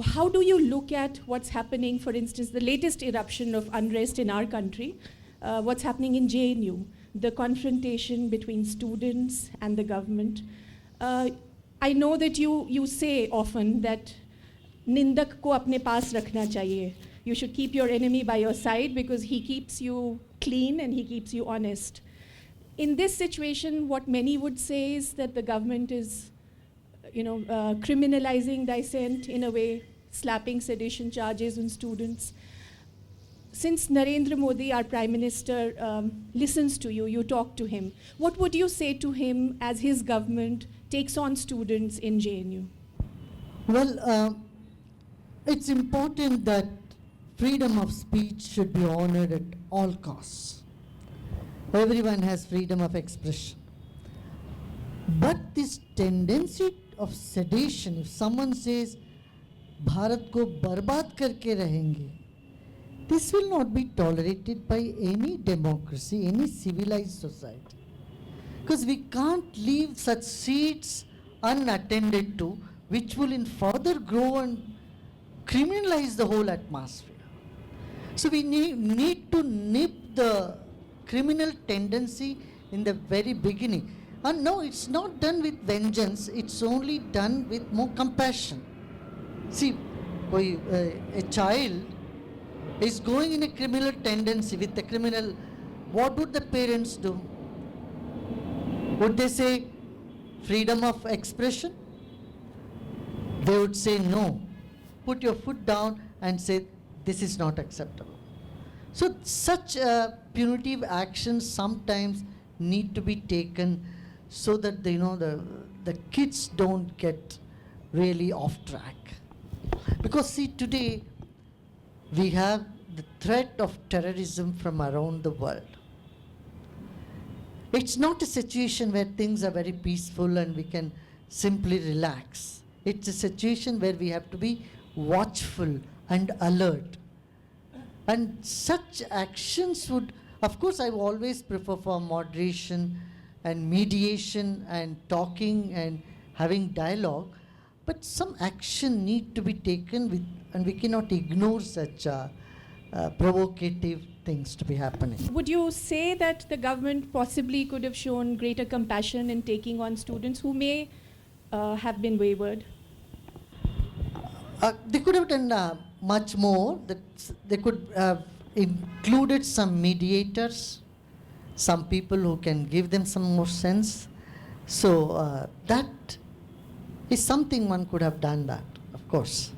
how do you look at what's happening, for instance, the latest eruption of unrest in our country, what's happening in JNU, the confrontation between students and the government? I know that you say often that nindak ko apne paas rakhna chahiye. You should keep your enemy by your side because he keeps you clean and he keeps you honest. In this situation, what many would say is that the government is criminalizing dissent in a way, slapping sedition charges on students. Since Narendra Modi, our Prime Minister, listens to you, you talk to him, what would you say to him as his government takes on students in JNU? Well, it's important that freedom of speech should be honored at all costs. Everyone has freedom of expression. But this tendency of sedition, if someone says, Bharat ko barbaad karke rahenge, this will not be tolerated by any democracy, any civilized society. Because we can't leave such seeds unattended to, which will in further grow and criminalize the whole atmosphere. So we need to nip the criminal tendency in the very beginning. And no, it's not done with vengeance, it's only done with more compassion. See, a child is going in a criminal tendency with the criminal, what would the parents do? Would they say freedom of expression? They would say no. Put your foot down and say this is not acceptable. So such punitive actions sometimes need to be taken so that the kids don't get really off track. Because see, today we have the threat of terrorism from around the world. It's not a situation where things are very peaceful and we can simply relax. It's a situation where we have to be watchful and alert. And such actions would, of course, I always prefer for moderation and mediation and talking and having dialogue, but some action need to be taken with, and we cannot ignore such provocative things to be happening. Would you say that the government possibly could have shown greater compassion in taking on students who may have been wayward? They could have done much more. That they could have included some mediators, some people who can give them some more sense. So that is something one could have done that, of course.